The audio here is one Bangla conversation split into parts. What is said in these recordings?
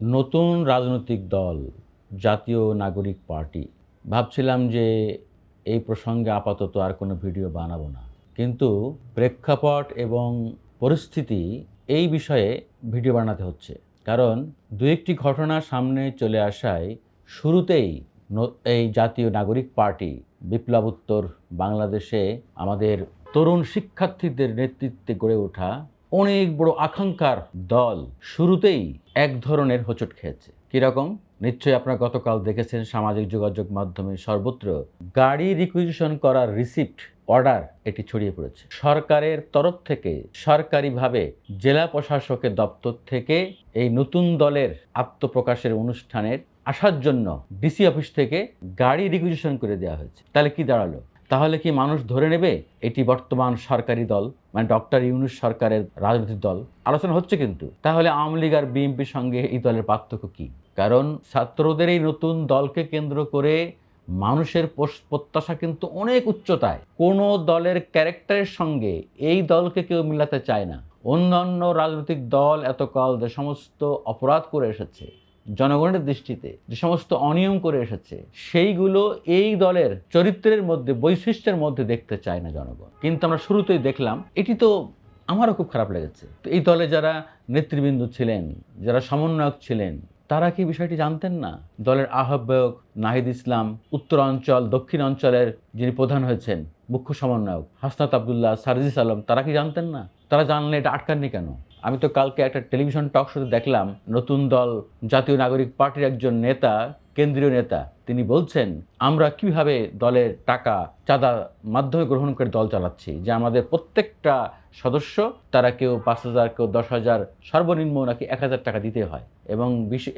নতুন রাজনৈতিক দল জাতীয় নাগরিক পার্টি। ভাবছিলাম যে এই প্রসঙ্গে আপাতত আর কোনো ভিডিও বানাবো না, কিন্তু প্রেক্ষাপট এবং পরিস্থিতি এই বিষয়ে ভিডিও বানাতে হচ্ছে। কারণ দু একটি ঘটনা সামনে চলে আসায় শুরুতেই এই জাতীয় নাগরিক পার্টি বিপ্লবোত্তর বাংলাদেশে আমাদের তরুণ শিক্ষার্থীদের নেতৃত্বে গড়ে ওঠা অনেক বড় আকাঙ্ক্ষার দল শুরুতেই এক ধরনের হোঁচট খেয়েছে। কিরকম? নিশ্চয়ই আপনারা গতকাল দেখেছেন সামাজিক যোগাযোগ মাধ্যমে সর্বত্র গাড়ি রিকুইজিশন করার রিসিপ্ট অর্ডার এটি ছড়িয়ে পড়েছে। সরকারের তরফ থেকে সরকারিভাবে জেলা প্রশাসকের দপ্তর থেকে এই নতুন দলের আত্মপ্রকাশের অনুষ্ঠানের আসার জন্য ডিসি অফিস থেকে গাড়ি রিকুইজিশন করে দেওয়া হয়েছে। তাহলে কি দাঁড়ালো? তাহলে কি মানুষ ধরে নেবে এটি বর্তমান সরকারি দল, মানে ডক্টর ইউনূস সরকারের রাজনৈতিক দল? আলোচনা হচ্ছে কিন্তু। তাহলে আওয়ামী লীগ আর বিএনপির সঙ্গে এই দলের পার্থক্য কি? কারণ ছাত্রদের এই নতুন দলকে কেন্দ্র করে মানুষের প্রত্যাশা কিন্তু অনেক উচ্চতায়। কোনো দলের ক্যারেক্টারের সঙ্গে এই দলকে কেউ মিলাতে চায় না। অন্যান্য রাজনৈতিক দল এতকাল যে সমস্ত অপরাধ করে এসেছে, জনগণের দৃষ্টিতে যে সমস্ত অনিয়ম করে এসেছে, সেইগুলো এই দলের চরিত্রের মধ্যে, বৈশিষ্ট্যের মধ্যে দেখতে চায় না জনগণ। কিন্তু আমরা শুরুতেই দেখলাম, এটি তো আমারও খুব খারাপ লেগেছে। তো এই দলে যারা নেতৃবৃন্দ ছিলেন, যারা সমন্বয়ক ছিলেন, তারা কি বিষয়টি জানতেন না? দলের আহ্বায়ক নাহিদ ইসলাম, উত্তরাঞ্চল দক্ষিণ অঞ্চলের যিনি প্রধান হয়েছেন মুখ্য সমন্বয়ক হাসনাত আবদুল্লাহ, সারজিস আলম, তারা কি জানতেন না? তারা জানলে এটা আটকাননি কেন? আমি তো কালকে একটা টেলিভিশন টক শোতে দেখলাম, নতুন দল জাতীয় নাগরিক পার্টির একজন নেতা, কেন্দ্রীয় নেতা, তিনি বলছেন আমরা কিভাবে দলের টাকা চাঁদা মাধ্যমে গ্রহণ করে দল চালাচ্ছি, যে আমাদের প্রত্যেকটা সদস্য তারা কেউ 5,000, কেউ 10,000, সর্বনিম্ন নাকি 1,000 টাকা দিতে হয়,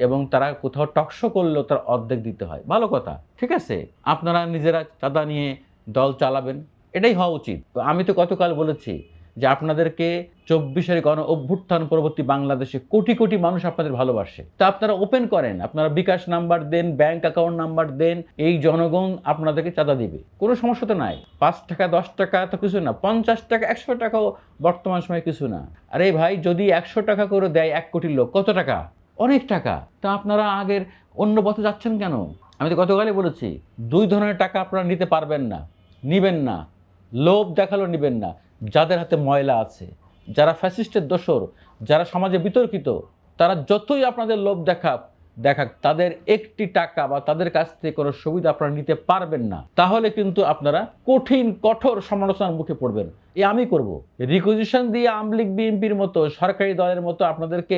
এবং তারা কোথাও টকশো করলেও তার অর্ধেক দিতে হয়। ভালো কথা, ঠিক আছে, আপনারা নিজেরা চাঁদা নিয়ে দল চালাবেন, এটাই হওয়া উচিত। আমি তো গতকাল বলেছি যে আপনাদেরকে 24-এর গণ অভ্যুত্থান পরবর্তী বাংলাদেশে কোটি কোটি মানুষ আপনাদের ভালোবাসে। তা আপনারা ওপেন করেন, আপনারা বিকাশ নাম্বার দেন, ব্যাংক অ্যাকাউন্ট নাম্বার দেন, এই জনগণ আপনাদেরকে চাঁদা দিবে, কোনো সমস্যা তো নাই। 5 টাকা 10 টাকা তো কিছু না, 50 টাকা 100 টাকাও বর্তমান সময়ে কিছু না। আরে ভাই, যদি 100 টাকা করে দেয় 1 কোটি লোক, কত টাকা? অনেক টাকা। তা আপনারা আগের অন্য পথে যাচ্ছেন কেন? আমি তো গতকালই বলেছি, 2 ধরনের টাকা আপনারা নিতে পারবেন না, নিবেন না। লোভ দেখালো নিবেন না। যাদের হাতে ময়লা আছে, যারা ফ্যাসিস্টের দোসর, যারা সমাজে বিতর্কিত, তারা যতই আপনাদের লোভ দেখাক, তাদের একটি টাকা বা তাদের কাছ থেকে কোনো সুবিধা আপনারা নিতে পারবেন না। তাহলে কিন্তু আপনারা কঠোর সমালোচনার মুখে পড়বেন। আমি করব রিকুইজিশন দিয়ে আওয়ামী লীগ বিএনপির মতো সরকারি দলের মতো আপনাদেরকে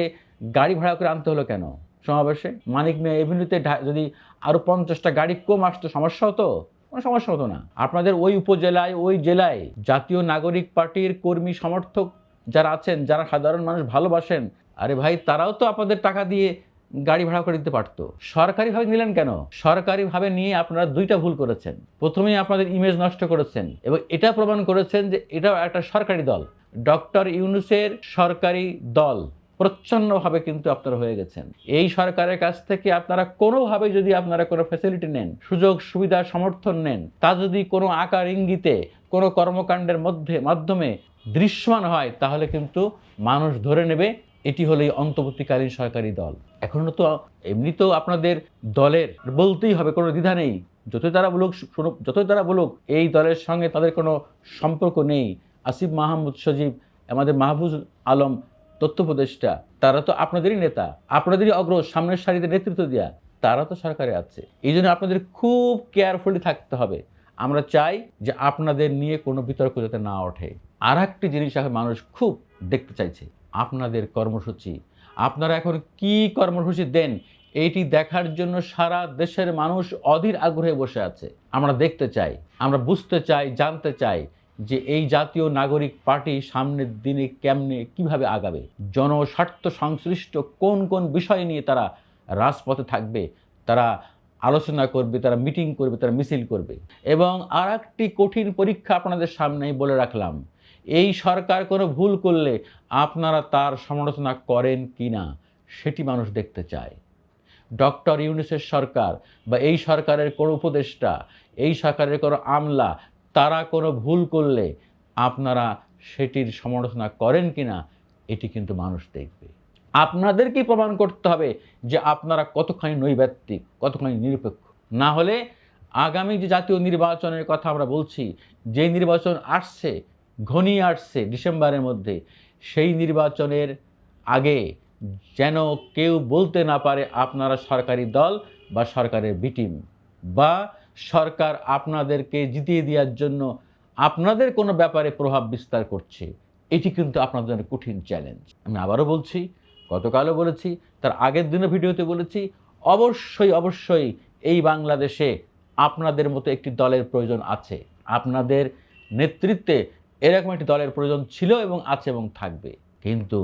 গাড়ি ভাড়া করে আনতে হলো কেন? সমাবেশে মানিক মিয়া এভিনিউতে যদি আরো 50টা গাড়ি কম আসতো, সমস্যা হতো? কোনো সমস্যা হতো না। আপনাদের ওই উপজেলায়, ওই জেলায় জাতীয় নাগরিক পার্টির কর্মী সমর্থক যারা আছেন, যারা সাধারণ মানুষ ভালোবাসেন, আরে ভাই, তারাও তো আপনাদের টাকা দিয়ে গাড়ি ভাড়া করে দিতে পারতো। সরকারিভাবে নিলেন কেন? সরকারিভাবে নিয়ে আপনারা 2টা ভুল করেছেন। প্রথমেই আপনাদের ইমেজ নষ্ট করেছেন এবং এটা প্রমাণ করেছেন যে এটাও একটা সরকারি দল, ডক্টর ইউনূসের সরকারি দল। প্রচ্ছন্নভাবে কিন্তু আপনারা হয়ে গেছেন। এই সরকারের কাছ থেকে আপনারা কোনোভাবে যদি আপনারা কোনো ফ্যাসিলিটি নেন, সুযোগ সুবিধা সমর্থন নেন, তা যদি কোনো আকার ইঙ্গিতে কোনো কর্মকাণ্ডের মাধ্যমে দৃশ্যমান হয়, তাহলে কিন্তু মানুষ ধরে নেবে এটি হলো অন্তর্বর্তীকালীন সরকারি দল। এখনো তো এমনিতেও আপনাদের দলের বলতেই হবে, কোনো দ্বিধা নেই। যতই তারা বলুক এই দলের সঙ্গে তাদের কোনো সম্পর্ক নেই। আসিফ মাহমুদ সজীব, আমাদের মাহফুজ আলম তথ্য উপদেষ্টা, তারা তো আপনাদেরই নেতা, আপনাদেরই অগ্রজ, সামনের সারিতে নেতৃত্ব দেওয়া, তারা তো সরকারে আছে। এই জন্য আপনাদের খুব কেয়ারফুলি থাকতে হবে। আমরা চাই যে আপনাদের নিয়ে কোনো বিতর্ক যাতে না ওঠে। আর একটি জিনিস এখন মানুষ খুব দেখতে চাইছে, আপনাদের কর্মসূচি। আপনারা এখন কি কর্মসূচি দেন, এইটি দেখার জন্য সারা দেশের মানুষ অধীর আগ্রহে বসে আছে। আমরা দেখতে চাই, আমরা বুঝতে চাই, জানতে চাই যে এই জাতীয় নাগরিক পার্টি সামনের দিনে কিভাবে আগাবে, জনস্বার্থ সংশ্লিষ্ট কোন কোন বিষয় নিয়ে তারা রাজপথে থাকবে, তারা আলোচনা করবে, তারা মিটিং করবে, তারা মিছিল করবে। এবং আর একটি কঠিন পরীক্ষা আপনাদের সামনেই বলে রাখলাম, এই সরকার কোনো ভুল করলে আপনারা তার সমালোচনা করেন কি না সেটি মানুষ দেখতে চায়। ডক্টর ইউনূসের সরকার বা এই সরকারের কোনো উপদেষ্টা, এই সরকারের কোনো আমলা, তারা কোনো ভুল করলে আপনারা সেটির সমালোচনা করেন কিনা এটি কিন্তু মানুষ দেখবে। আপনাদেরকেই প্রমাণ করতে হবে যে আপনারা কতখানি নৈর্ব্যক্তিক, কতখানি নিরপেক্ষ। না হলে আগামী যে জাতীয় নির্বাচনের কথা আমরা বলছি, যে নির্বাচন আসছে, ঘনিয়ে আসছে ডিসেম্বরের মধ্যে, সেই নির্বাচনের আগে যেন কেউ বলতে না পারে আপনারা সরকারি দল বা সরকারের বি টিম, বা সরকার আপনাদেরকে জিতিয়ে দেওয়ার জন্য আপনাদের কোনো ব্যাপারে প্রভাব বিস্তার করছে। এটি কিন্তু আপনাদের জন্য কঠিন চ্যালেঞ্জ। আমি আবারও বলছি, গতকালও বলেছি, তার আগের দিনও ভিডিওতে বলেছি, অবশ্যই এই বাংলাদেশে আপনাদের মতো একটি দলের প্রয়োজন আছে। আপনাদের নেতৃত্বে এরকম একটি দলের প্রয়োজন ছিল এবং আছে এবং থাকবে। কিন্তু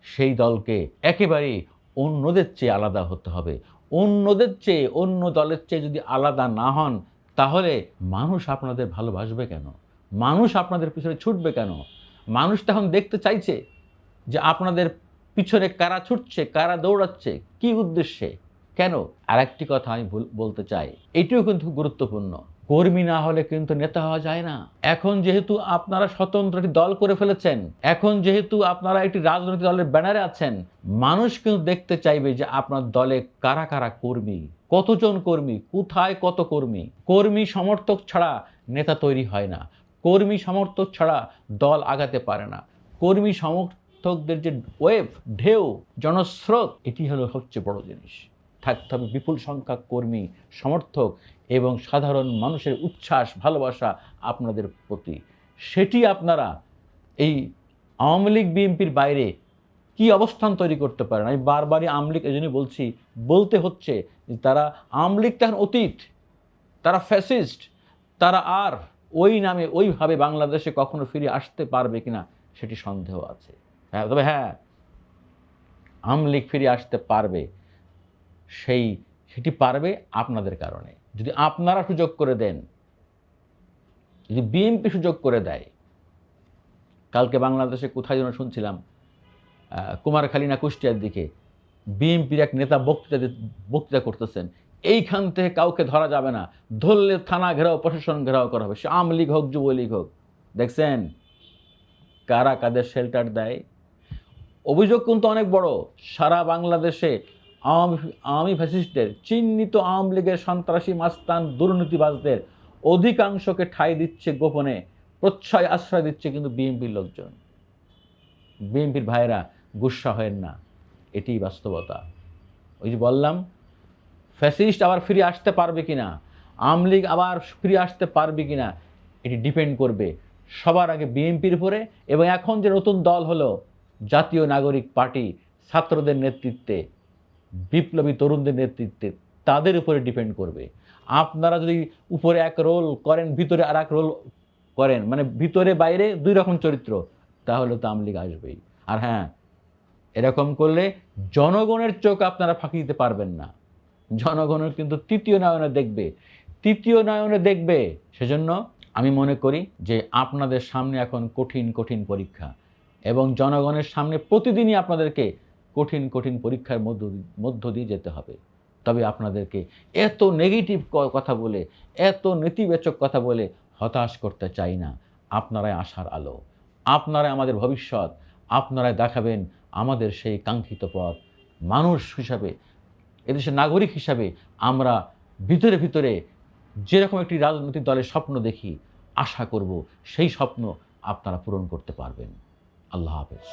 সেই দলকে একেবারেই অন্যদের চেয়ে আলাদা হতে হবে। অন্যদের চেয়ে, অন্য দলের চেয়ে যদি আলাদা না হন, তাহলে মানুষ আপনাদের ভালোবাসবে কেন? মানুষ আপনাদের পিছনে ছুটবে কেন? মানুষ তখন দেখতে চাইছে যে আপনাদের পিছনে কারা ছুটছে, কারা দৌড়াচ্ছে, কি উদ্দেশ্যে, কেন? আরেকটি কথা আমি বলতে চাই, এটিও কিন্তু গুরুত্বপূর্ণ। কর্মী না হলে কিন্তু নেতা হওয়া যায় না। এখন যেহেতু আপনারা স্বতন্ত্র একটি দল করে ফেলেছেন, এখন যেহেতু আপনারা একটি রাজনৈতিক দলের ব্যানারে আছেন, মানুষ কিন্তু দেখতে চাইবে যে আপনার দলে কারা কারা কর্মী, কতজন কর্মী, কোথায় কত কর্মী। কর্মী সমর্থক ছাড়া নেতা তৈরি হয় না। কর্মী সমর্থক ছাড়া দল আগাতে পারে না। কর্মী সমর্থকদের যে ওয়েভ, ঢেউ, জনস্রোত, এটি হলো সবচেয়ে বড় জিনিস। থাকতে হবে বিপুল সংখ্যক কর্মী, সমর্থক এবং সাধারণ মানুষের উচ্ছ্বাস, ভালোবাসা আপনাদের প্রতি। সেটি আপনারা এই আওয়ামী লীগ বিএনপির বাইরে কি অবস্থান তৈরি করতে পারেন? আমি বারবারই আওয়ামী লীগ এজন্যই বলতে হচ্ছে যে তারা, আওয়ামী লীগ তখন অতীত, তারা ফ্যাসিস্ট, তারা আর ওই নামে ওইভাবে বাংলাদেশে কখনো ফিরে আসতে পারবে কিনা সেটি সন্দেহ আছে। তবে হ্যাঁ, আওয়ামী লীগ ফিরে আসতে পারবে, সেটি পারবে আপনাদের কারণে। যদি আপনারা সুযোগ করে দেন, যদি বিএনপি সুযোগ করে দেয়। কালকে বাংলাদেশে কোথায় যেন শুনছিলাম, কুমারখালী না কুষ্টিয়ার দিকে বিএনপির এক নেতা বক্তৃতা করতেছেন, এইখান থেকে কাউকে ধরা যাবে না, ধরলে থানা ঘেরাও, প্রশাসন ঘেরাও করা হবে, সে আওয়ামী লীগ হোক, যুবলীগ হোক। দেখছেন কারা কাদের শেল্টার দেয়? অভিযোগ কিন্তু অনেক বড়। সারা বাংলাদেশে আওয়ামী ফ্যাসিস্টদের, চিহ্নিত আওয়ামী লীগের সন্ত্রাসী, মাস্তান, দুর্নীতিবাজদের অধিকাংশকে ঠাঁই দিচ্ছে, গোপনে আশ্রয় দিচ্ছে কিন্তু বিএনপির লোকজন। বিএনপির ভাইয়েরা গুস্সা হয়েন না, এটিই বাস্তবতা। ওই যে বললাম, ফ্যাসিস্ট আবার ফিরে আসতে পারবে কিনা, আওয়ামী লীগ আবার ফিরে আসতে পারবে কিনা, এটি ডিপেন্ড করবে সবার আগে বিএনপির উপরে, এবং এখন যে নতুন দল হলো জাতীয় নাগরিক পার্টি, ছাত্রদের নেতৃত্বে, বিপ্লবী তরুণদের নেতৃত্বে, তাদের উপরে ডিপেন্ড করবে। আপনারা যদি উপরে এক রোল করেন, ভিতরে আর এক রোল করেন, মানে ভিতরে বাইরে দুই রকম চরিত্র, তাহলে তো আওয়ামী লীগ আসবেই। আর হ্যাঁ, এরকম করলে জনগণের চোখ আপনারা ফাঁকি দিতে পারবেন না। জনগণের কিন্তু তৃতীয় নয়নে দেখবে। সেজন্য আমি মনে করি যে আপনাদের সামনে এখন কঠিন পরীক্ষা, এবং জনগণের সামনে প্রতিদিনই আপনাদেরকে কঠিন পরীক্ষার মধ্য দিয়ে যেতে হবে। তবে আপনাদেরকে এত নেগেটিভ কথা বলে, এত নেতিবাচক কথা বলে হতাশ করতে চাই না। আপনারাই আশার আলো, আপনারাই আমাদের ভবিষ্যৎ, আপনারাই দেখাবেন আমাদের সেই কাঙ্ক্ষিত পথ। মানুষ হিসাবে, এদেশের নাগরিক হিসাবে আমরা ভিতরে যেরকম একটি রাজনৈতিক দলের স্বপ্ন দেখি, আশা করব সেই স্বপ্ন আপনারা পূরণ করতে পারবেন। আল্লাহ হাফেজ।